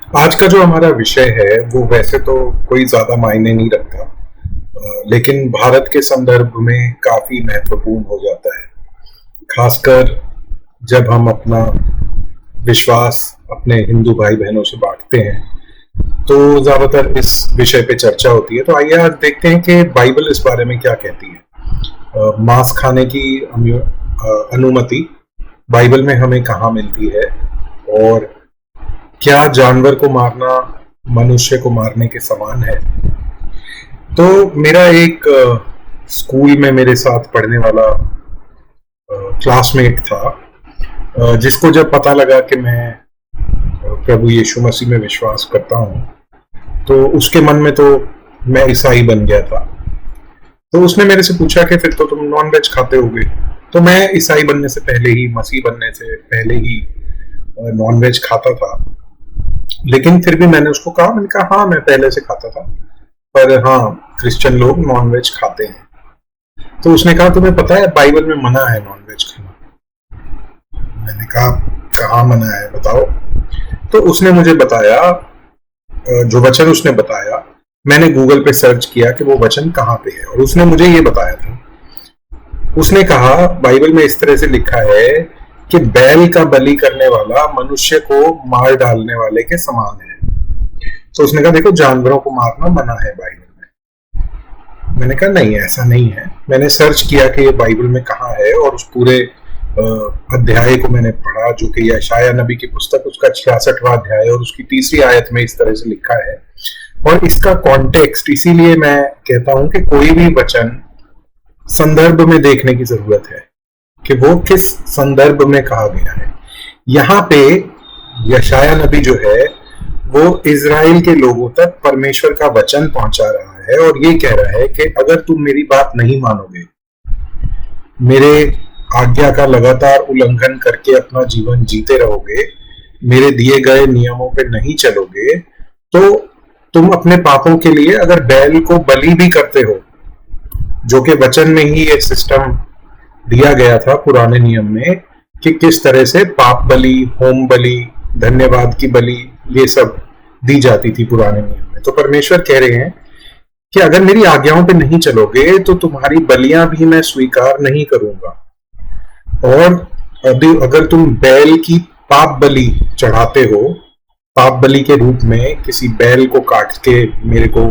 आज का जो हमारा विषय है वो वैसे तो कोई ज्यादा मायने नहीं रखता, लेकिन भारत के संदर्भ में काफी महत्वपूर्ण हो जाता है। खासकर जब हम अपना विश्वास अपने हिंदू भाई बहनों से बांटते हैं तो ज्यादातर इस विषय पे चर्चा होती है। तो आइए आज देखते हैं कि बाइबल इस बारे में क्या कहती है। मांस खाने की अनुमति बाइबल में हमें कहाँ मिलती है, और क्या जानवर को मारना मनुष्य को मारने के समान है। तो मेरा एक स्कूल में मेरे साथ पढ़ने वाला क्लासमेट था, जिसको जब पता लगा कि मैं प्रभु यीशु मसीह में विश्वास करता हूँ तो उसके मन में तो मैं ईसाई बन गया था। तो उसने मेरे से पूछा कि फिर तो तुम नॉन वेज खाते होगे। तो मैं ईसाई बनने से पहले ही, मसीह बनने से पहले ही नॉन वेज खाता था, लेकिन फिर भी मैंने उसको कहा, मैंने कहा हाँ मैं पहले से खाता था, पर हाँ क्रिश्चियन लोग नॉन वेज खाते हैं। तो उसने कहा तुम्हें पता है बाइबल में मना है नॉन वेज खाना। मैंने कहा कहाँ मना है बताओ। तो उसने मुझे बताया, जो वचन उसने बताया मैंने गूगल पे सर्च किया कि वो वचन कहाँ पे है, और उसने मुझे ये बताया था। उसने कहा बाइबल में इस तरह से लिखा है कि बैल का बलि करने वाला मनुष्य को मार डालने वाले के समान है। तो उसने कहा देखो जानवरों को मारना मना है बाइबल में। मैंने कहा नहीं ऐसा नहीं है। मैंने सर्च किया कि ये बाइबल में कहाँ है, और उस पूरे अध्याय को मैंने पढ़ा जो कि यशायाह नबी की पुस्तक उसका 66वां अध्याय और उसकी 3री आयत में इस तरह से लिखा है। और इसका कॉन्टेक्स्ट, इसीलिए मैं कहता हूं कि कोई भी वचन संदर्भ में देखने की जरूरत है कि वो किस संदर्भ में कहा गया है। यहाँ पे यशायाह नबी जो है वो इजराइल के लोगों तक परमेश्वर का वचन पहुंचा रहा है, और ये कह रहा है कि अगर तुम मेरी बात नहीं मानोगे, मेरे आज्ञा का लगातार उल्लंघन करके अपना जीवन जीते रहोगे, मेरे दिए गए नियमों पे नहीं चलोगे, तो तुम अपने पापों के लिए अगर बैल को बलि भी करते हो, जो कि वचन में ही ये सिस्टम दिया गया था पुराने नियम में कि किस तरह से पाप बलि, होम बलि, धन्यवाद की बलि, ये सब दी जाती थी पुराने नियम में। तो परमेश्वर कह रहे हैं कि अगर मेरी आज्ञाओं पे नहीं चलोगे तो तुम्हारी बलियां भी मैं स्वीकार नहीं करूंगा। और अगर तुम बैल की पाप बलि चढ़ाते हो, पाप बलि के रूप में किसी बैल को काट के मेरे को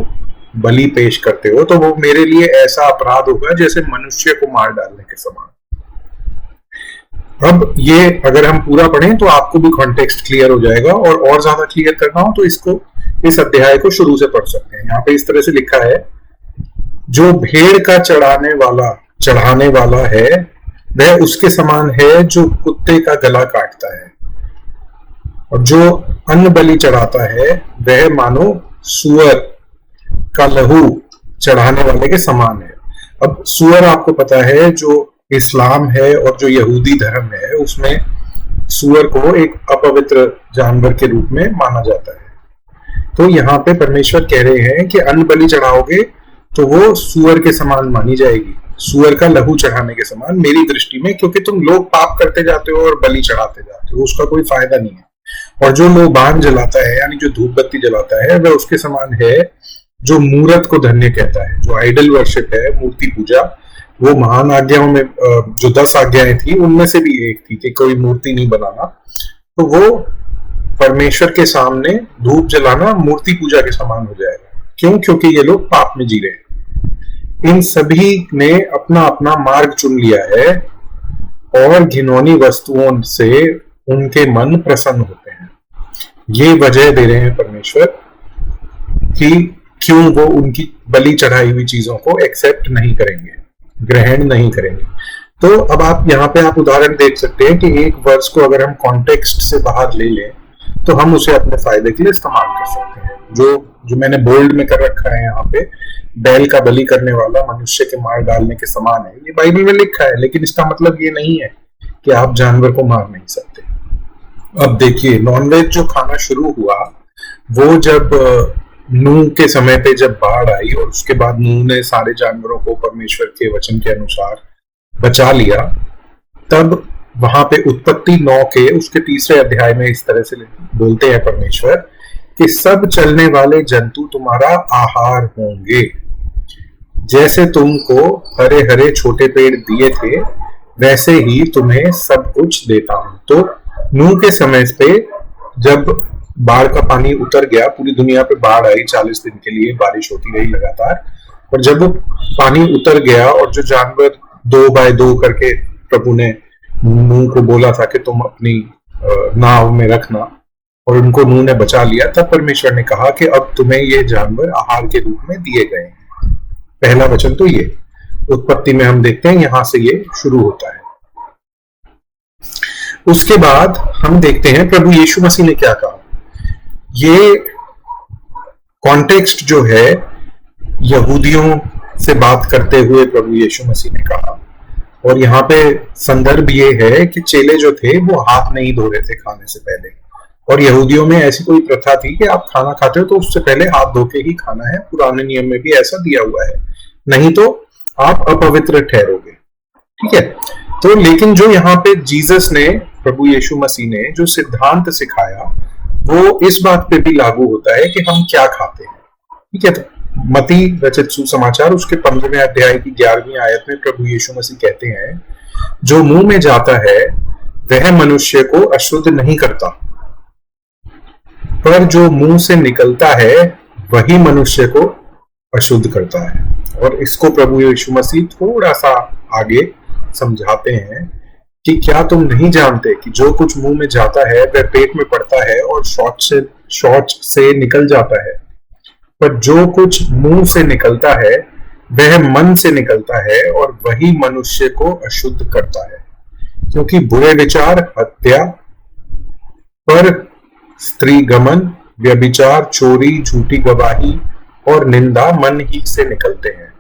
बलि पेश करते हो, तो वो मेरे लिए ऐसा अपराध होगा जैसे मनुष्य को मार डालने के समान। अब ये अगर हम पूरा पढ़ें तो आपको भी कॉन्टेक्स्ट क्लियर हो जाएगा, और ज्यादा क्लियर करना हो तो इसको, इस अध्याय को शुरू से पढ़ सकते हैं। यहाँ पे इस तरह से लिखा है, जो भेड़ का चढ़ाने वाला है वह उसके समान है जो कुत्ते का गला काटता है, और जो अन्न बलि चढ़ाता है वह मानो सूअर का लहू चढ़ाने वाले के समान है। अब सूअर आपको पता है जो इस्लाम है और जो यहूदी धर्म है उसमें सूअर को एक अपवित्र जानवर के रूप में माना जाता है। तो यहाँ पे परमेश्वर कह रहे हैं कि अन्न बलि चढ़ाओगे तो वो सूअर के समान मानी जाएगी, सूअर का लहू चढ़ाने के समान मेरी दृष्टि में, क्योंकि तुम लोग पाप करते जाते हो और बलि चढ़ाते जाते हो, उसका कोई फायदा नहीं है। और जो लोबान जलाता है यानी जो धूप बत्ती जलाता है वह उसके समान है जो मूरत को धन्य कहता है। जो आइडल वर्शिप है, मूर्ति पूजा, वो महान आज्ञाओं में जो 10 आज्ञाएं थी उनमें से भी एक थी कि कोई मूर्ति नहीं बनाना। तो वो परमेश्वर के सामने धूप जलाना मूर्ति पूजा के समान हो जाएगा। क्यों? क्योंकि ये लोग पाप में जी रहे हैं। इन सभी ने अपना अपना मार्ग चुन लिया है और घिनौनी वस्तुओं से उनके मन प्रसन्न होते हैं। ये वजह दे रहे हैं परमेश्वर कि क्यों वो उनकी बलि चढ़ाई हुई चीजों को एक्सेप्ट नहीं करेंगे, ग्रहण नहीं करेंगे। तो अब आप यहाँ पे आप उदाहरण देख सकते हैं कि एक वर्स को अगर हम कॉन्टेक्स्ट से बाहर ले लें तो हम उसे अपने फायदे के लिए इस्तेमाल कर सकते हैं। जो मैंने बोल्ड में कर रखा है यहाँ पे, बैल का बलि करने वाला मनुष्य के मार डालने के समान है, ये बाइबल में लिखा है, लेकिन इसका मतलब ये नहीं है कि आप जानवर को मार नहीं सकते। अब देखिए, नॉनवेज जो खाना शुरू हुआ वो जब नूह के समय पे जब बाढ़ आई और उसके बाद नूह ने सारे जानवरों को परमेश्वर के वचन के अनुसार बचा लिया, तब वहां पे उत्पत्ति 9 के उसके 3रे अध्याय में इस तरह से बोलते हैं परमेश्वर कि सब चलने वाले जंतु तुम्हारा आहार होंगे। जैसे तुमको हरे हरे छोटे पेड़ दिए थे वैसे ही तुम्हें सब कुछ देता हूं। तो नूह के समय पे जब बाढ़ का पानी उतर गया, पूरी दुनिया पे बाढ़ आई, 40 दिन के लिए बारिश होती रही लगातार, और जब वो पानी उतर गया और जो जानवर 2 बाय 2 करके प्रभु ने नूह को बोला था कि तुम अपनी नाव में रखना, और उनको नूह ने बचा लिया, तब परमेश्वर ने कहा कि अब तुम्हें ये जानवर आहार के रूप में दिए गए हैं। पहला वचन तो ये उत्पत्ति में हम देखते हैं, यहां से ये शुरू होता है। उसके बाद हम देखते हैं प्रभु यीशु मसीह ने क्या कहा। ये कॉन्टेक्स्ट जो है यहूदियों से बात करते हुए प्रभु यीशु मसीह ने कहा, और यहाँ पे संदर्भ ये है कि चेले जो थे वो हाथ नहीं धो रहे थे खाने से पहले, और यहूदियों में ऐसी कोई प्रथा थी कि आप खाना खाते हो तो उससे पहले हाथ धो के ही खाना है। पुराने नियम में भी ऐसा दिया हुआ है, नहीं तो आप अपवित्र ठहरोगे। ठीक है, तो लेकिन जो यहाँ पे जीसस ने, प्रभु यीशु मसीह ने जो सिद्धांत सिखाया वो इस बात पे भी लागू होता है कि हम क्या खाते हैं। ठीक है, तो मती रचित सुसमाचार उसके 15वें अध्याय की 11वीं आयत में प्रभु यीशु मसीह कहते हैं, जो मुंह में जाता है वह मनुष्य को अशुद्ध नहीं करता, पर जो मुंह से निकलता है वही मनुष्य को अशुद्ध करता है। और इसको प्रभु यीशु मसीह थोड़ा सा आगे समझाते हैं कि क्या तुम नहीं जानते कि जो कुछ मुंह में जाता है वह पेट में पड़ता है और शौच से निकल जाता है, पर जो कुछ मुंह से निकलता है वह मन से निकलता है और वही मनुष्य को अशुद्ध करता है। क्योंकि बुरे विचार, हत्या, पर स्त्री गमन, व्यभिचार, चोरी, झूठी गवाही और निंदा मन ही से निकलते हैं।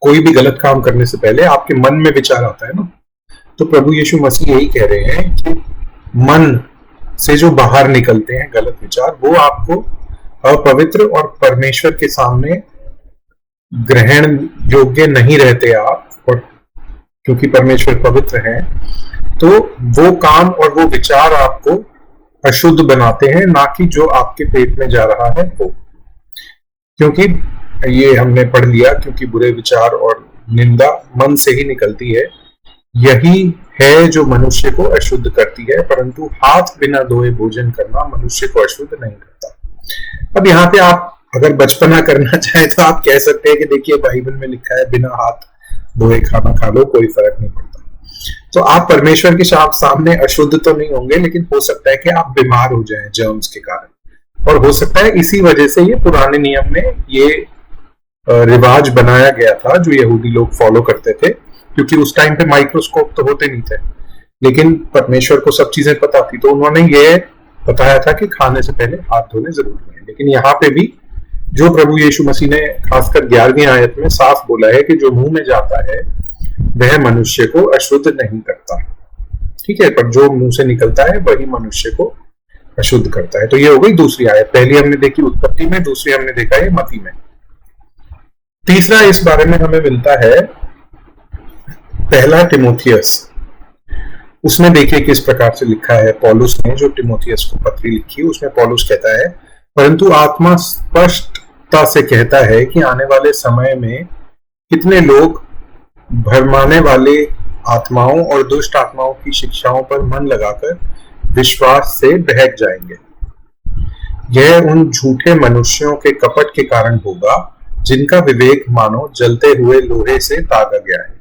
कोई भी गलत काम करने से पहले आपके मन में विचार आता है ना, तो प्रभु यीशु मसीह यही कह रहे हैं कि मन से जो बाहर निकलते हैं गलत विचार, वो आपको अपवित्र और परमेश्वर के सामने ग्रहण योग्य नहीं रहते आप, और क्योंकि परमेश्वर पवित्र हैं तो वो काम और वो विचार आपको अशुद्ध बनाते हैं, ना कि जो आपके पेट में जा रहा है वो। क्योंकि ये हमने पढ़ लिया, क्योंकि बुरे विचार और निंदा मन से ही निकलती है, यही है जो मनुष्य को अशुद्ध करती है, परंतु हाथ बिना धोए भोजन करना मनुष्य को अशुद्ध नहीं करता। अब यहाँ पे आप अगर बचपना करना चाहे तो आप कह सकते हैं कि देखिए बाइबल में लिखा है बिना हाथ धोए खाना खा लो, कोई फर्क नहीं पड़ता। तो आप परमेश्वर के सामने अशुद्ध तो नहीं होंगे, लेकिन हो सकता है कि आप बीमार हो जाएं जर्म्स के कारण, और हो सकता है इसी वजह से ये पुराने नियम में ये रिवाज बनाया गया था जो यहूदी लोग फॉलो करते थे, क्योंकि उस टाइम पे माइक्रोस्कोप तो होते नहीं थे, लेकिन परमेश्वर को सब चीजें पता थी, तो उन्होंने ये बताया था कि खाने से पहले हाथ धोने जरूरी है। लेकिन यहाँ पे भी जो प्रभु यीशु मसीह ने खासकर 11वीं आयत में साफ बोला है कि जो मुंह में जाता है वह मनुष्य को अशुद्ध नहीं करता। ठीक है, पर जो मुंह से निकलता है वही मनुष्य को अशुद्ध करता है। तो ये हो गई दूसरी आयत। पहली हमने देखी उत्पत्ति में, दूसरी हमने देखा है मती में। तीसरा इस बारे में हमें मिलता है पहला तिमोथियस। उसमें देखिए किस प्रकार से लिखा है पौलुस ने, जो तिमोथियस को पत्री लिखी, उसमें पौलुस कहता है, परंतु आत्मा स्पष्टता से कहता है कि आने वाले समय में कितने लोग भरमाने वाले आत्माओं और दुष्ट आत्माओं की शिक्षाओं पर मन लगाकर विश्वास से बहक जाएंगे। यह उन झूठे मनुष्यों के कपट के कारण होगा जिनका विवेक मानो जलते हुए लोहे से दागा गया है,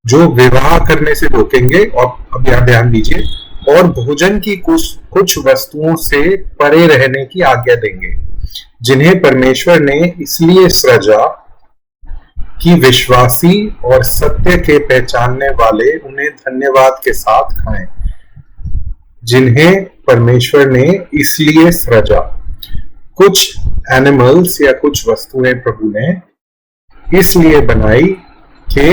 जो विवाह करने से रोकेंगे, और अब यहां ध्यान दीजिए, और भोजन की कुछ वस्तुओं से परे रहने की आज्ञा देंगे, जिन्हें परमेश्वर ने इसलिए सृजा कि विश्वासी और सत्य के पहचानने वाले उन्हें धन्यवाद के साथ खाएं। जिन्हें परमेश्वर ने इसलिए सृजा, कुछ एनिमल्स या कुछ वस्तुएं प्रभु ने इसलिए बनाई कि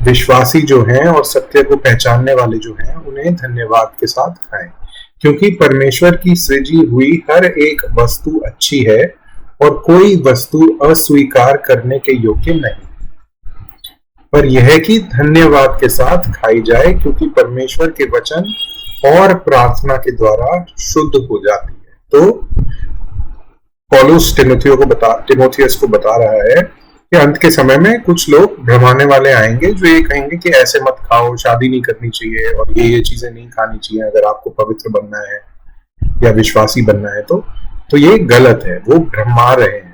विश्वासी जो हैं और सत्य को पहचानने वाले जो हैं उन्हें धन्यवाद के साथ खाएं, क्योंकि परमेश्वर की सृजी हुई हर एक वस्तु अच्छी है और कोई वस्तु अस्वीकार करने के योग्य नहीं, पर यह कि धन्यवाद के साथ खाई जाए, क्योंकि परमेश्वर के वचन और प्रार्थना के द्वारा शुद्ध हो जाती है। तो पौलुस तिमोथियस को बता रहा है कि अंत के समय में कुछ लोग भ्रमाने वाले आएंगे जो ये कहेंगे कि ऐसे मत खाओ, शादी नहीं करनी चाहिए और ये चीजें नहीं खानी चाहिए अगर आपको पवित्र बनना है या विश्वासी बनना है। तो ये गलत है, वो भ्रमा रहे हैं।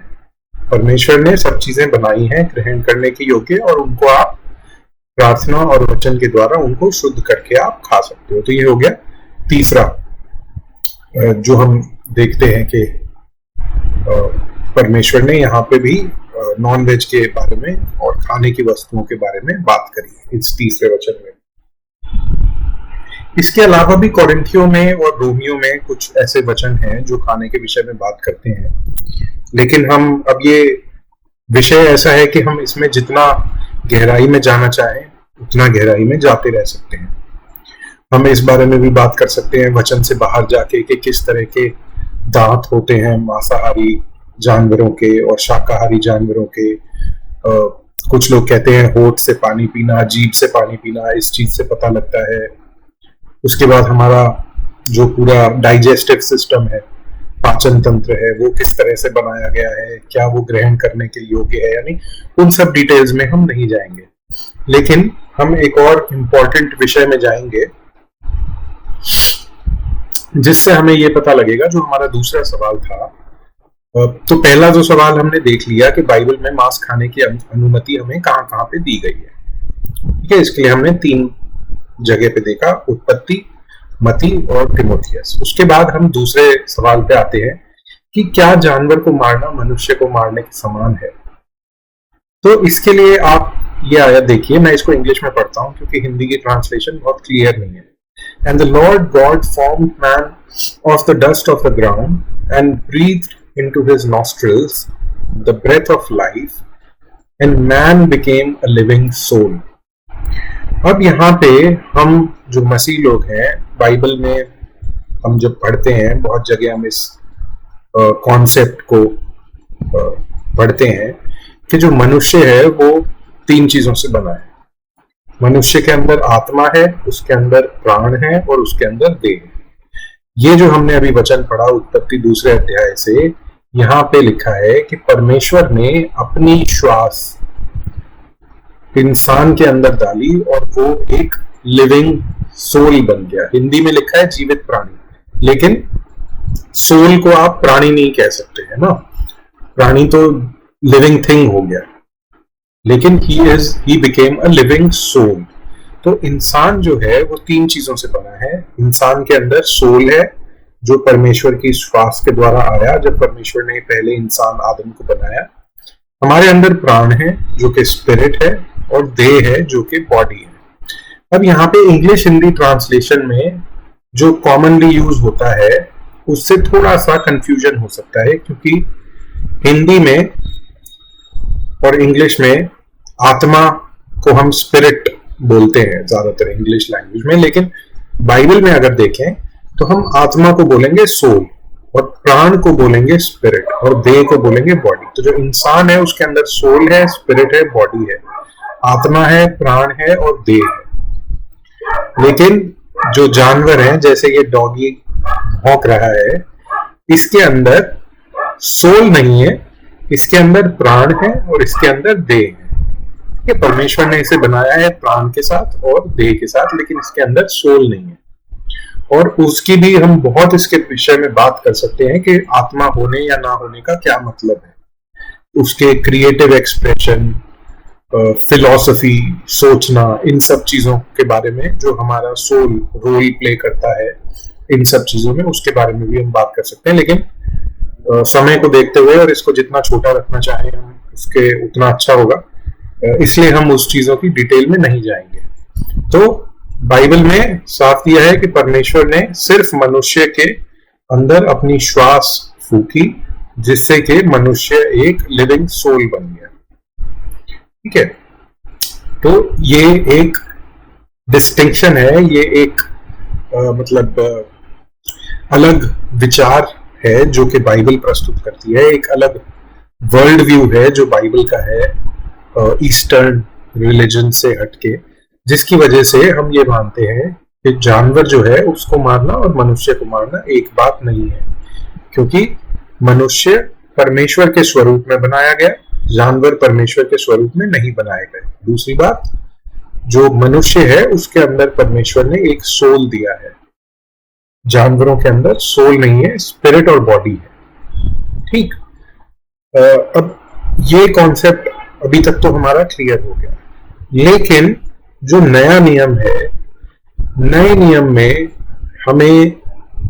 परमेश्वर ने सब चीजें बनाई हैं ग्रहण करने के योग्य, और उनको आप प्रार्थना और वचन के द्वारा उनको शुद्ध करके आप खा सकते हो। तो ये हो गया तीसरा जो हम देखते हैं कि परमेश्वर ने यहाँ पे भी नॉन वेज के बारे में और खाने की वस्तुओं के बारे में बात करी है इस तीसरे वचन में। इसके अलावा भी कोरिन्थियों में और रोमियो में कुछ ऐसे वचन हैं जो खाने के विषय में बात करते हैं, लेकिन हम अब ये विषय ऐसा है कि हम इसमें जितना गहराई में जाना चाहें उतना गहराई में जाते रह सकते हैं। हम इस बारे में भी बात कर सकते हैं वचन से बाहर जाके कि किस तरह के दांत होते हैं मांसाहारी जानवरों के और शाकाहारी जानवरों के। कुछ लोग कहते हैं होठ से पानी पीना, जीभ से पानी पीना, इस चीज से पता लगता है। उसके बाद हमारा जो पूरा डाइजेस्टिव सिस्टम है, पाचन तंत्र है, वो किस तरह से बनाया गया है, क्या वो ग्रहण करने के योग्य है, यानी उन सब डिटेल्स में हम नहीं जाएंगे। लेकिन हम एक और इम्पोर्टेंट विषय में जाएंगे जिससे हमें ये पता लगेगा, जो हमारा दूसरा सवाल था। तो पहला जो सवाल हमने देख लिया कि बाइबल में मांस खाने की अनुमति हमें कहाँ कहाँ पे दी गई है। ठीक है, इसके लिए हमने 3 जगह पे देखा, उत्पत्ति, मती और तिमोथियस। उसके बाद हम दूसरे सवाल पे आते हैं कि क्या जानवर को मारना मनुष्य को मारने के समान है। तो इसके लिए आप ये आयत देखिए, मैं इसको इंग्लिश में पढ़ता हूँ क्योंकि हिंदी की ट्रांसलेशन बहुत क्लियर नहीं है। And the Lord God formed man of the dust of the ground and breathed into his nostrils the breath of life, and man became a living soul. अब यहाँ पे हम जो मसीह लोग हैं, बाइबल में हम जब पढ़ते हैं, बहुत जगह हम इस कॉन्सेप्ट को पढ़ते हैं कि जो मनुष्य है वो 3 चीजों से बना है। मनुष्य के अंदर आत्मा है, उसके अंदर प्राण है और उसके अंदर देह है। ये जो हमने अभी वचन पढ़ा उत्पत्ति 2 अध्याय से, यहाँ पे लिखा है कि परमेश्वर ने अपनी श्वास इंसान के अंदर डाली और वो एक लिविंग सोल बन गया। हिंदी में लिखा है जीवित प्राणी, लेकिन सोल को आप प्राणी नहीं कह सकते, है ना। प्राणी तो लिविंग थिंग हो गया, लेकिन he became a living soul। तो इंसान जो है वो 3 चीजों से बना है। इंसान के अंदर सोल है जो परमेश्वर की श्वास के द्वारा आया जब परमेश्वर ने पहले इंसान आदम को बनाया। हमारे अंदर प्राण है जो कि स्पिरिट है, और देह है जो कि बॉडी है। अब यहाँ पे इंग्लिश हिंदी ट्रांसलेशन में जो कॉमनली यूज होता है उससे थोड़ा सा कंफ्यूजन हो सकता है, क्योंकि हिंदी में और इंग्लिश में आत्मा को हम स्पिरिट बोलते हैं ज्यादातर इंग्लिश लैंग्वेज में, लेकिन बाइबल में अगर देखें तो हम आत्मा को बोलेंगे सोल और प्राण को बोलेंगे स्पिरिट और देह को बोलेंगे बॉडी। तो जो इंसान है उसके अंदर सोल है, स्पिरिट है, बॉडी है, आत्मा है, प्राण है और देह है। लेकिन जो जानवर है, जैसे ये डॉगी भौंक रहा है, इसके अंदर सोल नहीं है, इसके अंदर प्राण है और इसके अंदर देह है। ये परमेश्वर ने इसे बनाया है प्राण के साथ और देह के साथ, लेकिन इसके अंदर सोल नहीं है। और उसकी भी हम बहुत इसके विषय में बात कर सकते हैं कि आत्मा होने या ना होने का क्या मतलब है, उसके क्रिएटिव एक्सप्रेशन, फिलॉसफी, सोचना, इन सब चीजों के बारे में जो हमारा सोल रोल प्ले करता है, इन सब चीजों में उसके बारे में भी हम बात कर सकते हैं। लेकिन समय को देखते हुए और इसको जितना छोटा रखना चाहें हम उसके उतना अच्छा होगा, इसलिए हम उस चीजों की डिटेल में नहीं जाएंगे। तो बाइबल में साफ दिया है कि परमेश्वर ने सिर्फ मनुष्य के अंदर अपनी श्वास फूकी, जिससे कि मनुष्य एक लिविंग सोल बन गया। ठीक है, तो ये एक डिस्टिंक्शन है, ये एक मतलब अलग विचार है जो कि बाइबल प्रस्तुत करती है, एक अलग वर्ल्ड व्यू है जो बाइबल का है ईस्टर्न रिलीजन से हटके, जिसकी वजह से हम ये मानते हैं कि जानवर जो है उसको मारना और मनुष्य को मारना एक बात नहीं है। क्योंकि मनुष्य परमेश्वर के स्वरूप में बनाया गया, जानवर परमेश्वर के स्वरूप में नहीं बनाए गए। दूसरी बात, जो मनुष्य है उसके अंदर परमेश्वर ने एक सोल दिया है, जानवरों के अंदर सोल नहीं है, स्पिरिट और बॉडी है। ठीक, अब ये कॉन्सेप्ट अभी तक तो हमारा क्लियर हो गया, लेकिन जो नया नियम है, नए नियम में हमें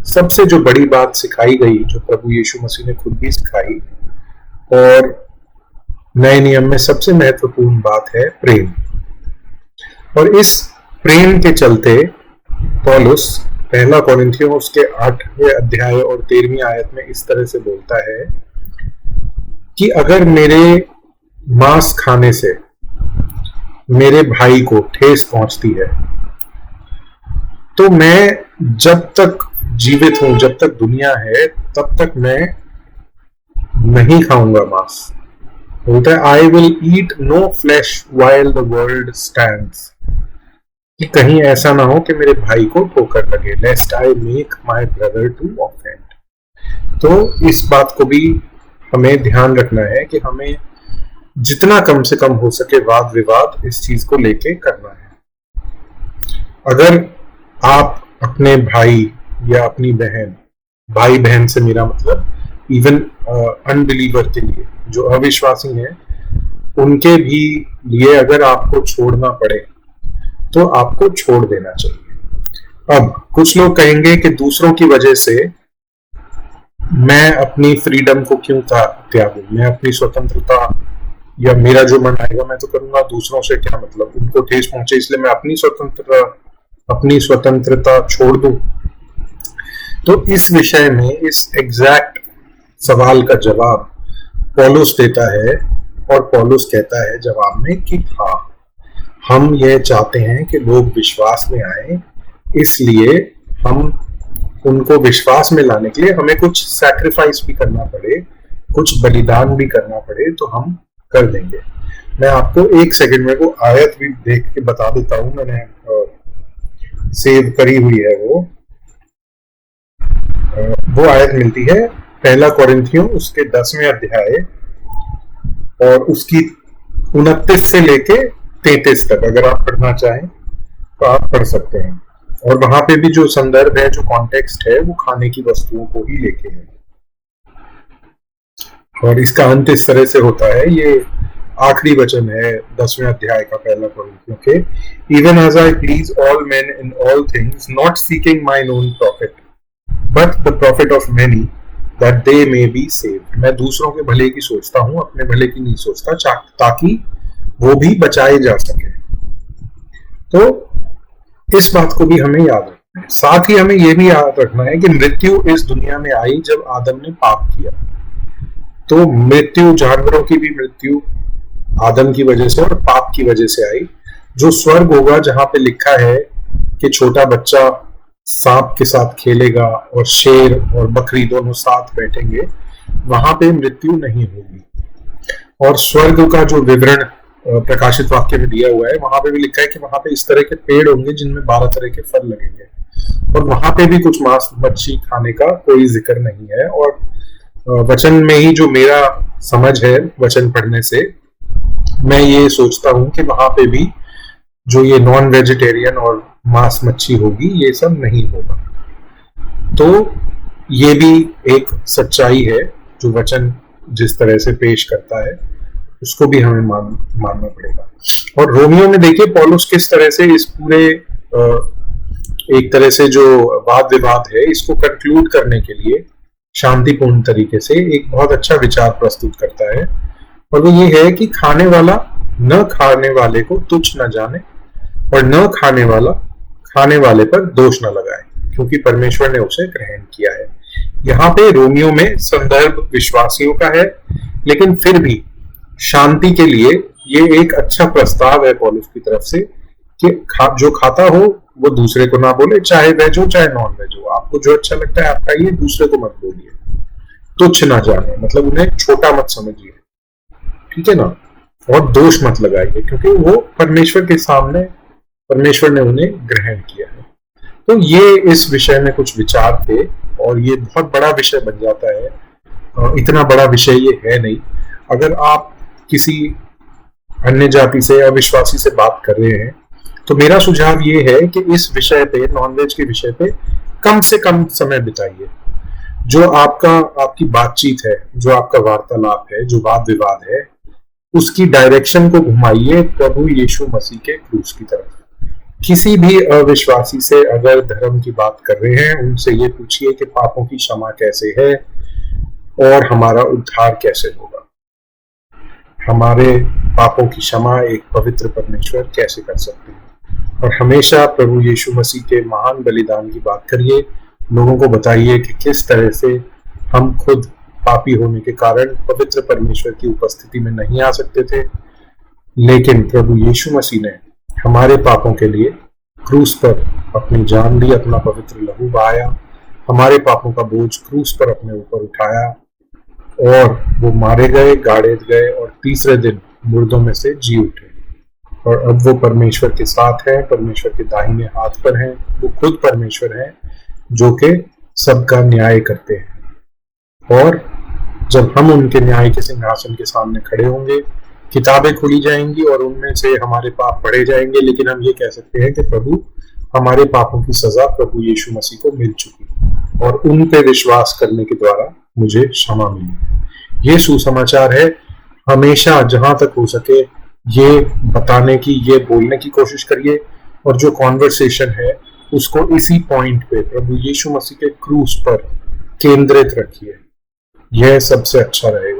सबसे जो बड़ी बात सिखाई गई, जो प्रभु यीशु मसीह ने खुद भी सिखाई, और नए नियम में सबसे महत्वपूर्ण बात है प्रेम। और इस प्रेम के चलते पौलुस पहला कोरिन्थियों उसके 8वें अध्याय और 13वीं आयत में इस तरह से बोलता है कि अगर मेरे मांस खाने से मेरे भाई को ठेस पहुंचती है, तो मैं जब तक जीवित हूं, जब तक दुनिया है, तब तक मैं नहीं खाऊंगा मांस। बोलता है I will eat no flesh while the world stands, कि कहीं ऐसा ना हो कि मेरे भाई को ठोकर लगे, lest I make my brother to offend. तो इस बात को भी हमें ध्यान रखना है कि हमें जितना कम से कम हो सके वाद विवाद इस चीज को लेके करना है। अगर आप अपने भाई या अपनी बहन, भाई बहन से मेरा मतलब इवन अनबिलीवर के लिए, जो अविश्वासी हैं, उनके भी लिए अगर आपको छोड़ना पड़े तो आपको छोड़ देना चाहिए। अब कुछ लोग कहेंगे कि दूसरों की वजह से मैं अपनी फ्रीडम को क्यों त्यागूं, मैं अपनी स्वतंत्रता या मेरा जो मन आएगा मैं तो करूंगा, दूसरों से क्या मतलब, उनको ठेस पहुंचे इसलिए मैं अपनी स्वतंत्रता छोड़ दूं। तो इस विषय में इस एग्जैक्ट सवाल का जवाब पौलुस देता है, और पौलुस कहता है जवाब में कि हाँ, हम ये चाहते हैं कि लोग विश्वास में आए, इसलिए हम उनको विश्वास में लाने के लिए हमें कुछ सैक्रिफाइस भी करना पड़े, कुछ बलिदान भी करना पड़े तो हम कर देंगे। मैं आपको एक सेकंड में वो आयत भी देख के बता देता हूं, मैंने सेव करी हुई है। वो आयत मिलती है पहला कोरिन्थियों उसके 10वें अध्याय और उसकी 29 से लेके 33 तक। अगर आप पढ़ना चाहें तो आप पढ़ सकते हैं, और वहां पे भी जो संदर्भ है, जो कॉन्टेक्स्ट है, वो खाने की वस्तुओं को ही लेके है। और इसका अंत इस तरह से होता है, ये आखिरी वचन है 10वें अध्याय का पहला कोरिन्थियों के, even as I please all men in all things, not seeking mine own profit but the profit of many that they may be saved. मैं दूसरों के भले की सोचता हूं, अपने भले की नहीं सोचता, ताकि वो भी बचाए जा सके। तो इस बात को भी हमें याद रखना है। साथ ही हमें यह भी याद रखना है कि मृत्यु इस दुनिया में आई जब आदम ने पाप किया। तो मृत्यु, जानवरों की भी मृत्यु आदम की वजह से और पाप की वजह से आई। जो स्वर्ग होगा, जहां पे लिखा है कि छोटा बच्चा सांप के साथ खेलेगा और शेर और बकरी दोनों साथ बैठेंगे, वहां पे मृत्यु नहीं होगी। और स्वर्ग का जो विवरण प्रकाशित वाक्य में दिया हुआ है, वहां पे भी लिखा है कि वहां पे इस तरह के पेड़ होंगे जिनमें 12 तरह के फल लगेंगे, और वहां पे भी कुछ मांस मच्छी खाने का कोई जिक्र नहीं है। और वचन में ही जो मेरा समझ है वचन पढ़ने से, मैं ये सोचता हूं कि वहां पे भी जो ये नॉन वेजिटेरियन और मांस मच्छी होगी, ये सब नहीं होगा। तो ये भी एक सच्चाई है जो वचन जिस तरह से पेश करता है, उसको भी हमें मानना पड़ेगा। और रोमियो में देखिए पौलुस किस तरह से इस पूरे एक तरह से जो वाद विवाद है, इसको कंक्लूड करने के लिए शांतिपूर्ण तरीके से एक बहुत अच्छा विचार प्रस्तुत करता है। और वो ये है कि खाने वाला न खाने वाले को तुच्छ न जाने, और न खाने वाला खाने वाले पर दोष न लगाए, क्योंकि परमेश्वर ने उसे ग्रहण किया है। यहाँ पे रोमियो में संदर्भ विश्वासियों का है, लेकिन फिर भी शांति के लिए ये एक अच्छा प्रस्ताव है पौलुस की तरफ से कि जो खाता हो वो दूसरे को ना बोले, चाहे वेज हो चाहे नॉन वेज हो। आपको जो अच्छा लगता है आप खाइए, दूसरे को मत बोलिए। तुच्छ ना जाने मतलब उन्हें छोटा मत समझिए, ठीक है ना, और दोष मत लगाइए, क्योंकि वो परमेश्वर के सामने परमेश्वर ने उन्हें ग्रहण किया है। तो ये इस विषय में कुछ विचार थे, और ये बहुत बड़ा विषय बन जाता है। इतना बड़ा विषय ये है नहीं। अगर आप किसी अन्य जाति से, अविश्वासी से बात कर रहे हैं, तो मेरा सुझाव ये है कि इस विषय पे, नॉनवेज के विषय पे कम से कम समय बिताइए। जो आपकी बातचीत है, जो आपका वार्तालाप है, जो वाद विवाद है, उसकी डायरेक्शन को घुमाइए प्रभु यीशु मसीह के क्रूस की तरफ। किसी भी अविश्वासी से अगर धर्म की बात कर रहे हैं, उनसे ये पूछिए कि पापों की क्षमा कैसे है और हमारा उद्धार कैसे होगा। हमारे पापों की क्षमा एक पवित्र परमेश्वर कैसे कर सकते हैं। और हमेशा प्रभु यीशु मसीह के महान बलिदान की बात करिए। लोगों को बताइए कि किस तरह से हम खुद पापी होने के कारण पवित्र परमेश्वर की उपस्थिति में नहीं आ सकते थे, लेकिन प्रभु यीशु मसीह ने हमारे पापों के लिए क्रूस पर अपनी जान दी, अपना पवित्र लहू बहाया, हमारे पापों का बोझ क्रूस पर अपने ऊपर उठाया और वो मारे गए, गाड़े गए और तीसरे दिन मुर्दों में से जी उठे। और अब वो परमेश्वर के साथ है, परमेश्वर के दाहिने हाथ पर हैं। वो खुद परमेश्वर हैं जो कि सबका न्याय करते हैं। और जब हम उनके न्याय के सिंहासन के सामने खड़े होंगे, किताबें खुली जाएंगी और उनमें से हमारे पाप पढ़े जाएंगे, लेकिन हम ये कह सकते हैं कि प्रभु, हमारे पापों की सजा प्रभु यीशु मसीह को मिल चुकी और उन पे विश्वास करने के द्वारा मुझे क्षमा मिली। ये सुसमाचार है। हमेशा जहां तक हो सके ये बताने की, ये बोलने की कोशिश करिए और जो कॉन्वर्सेशन है उसको इसी पॉइंट पे, प्रभु यीशु मसीह के क्रूस पर केंद्रित रखिए। यह सबसे अच्छा रहेगा।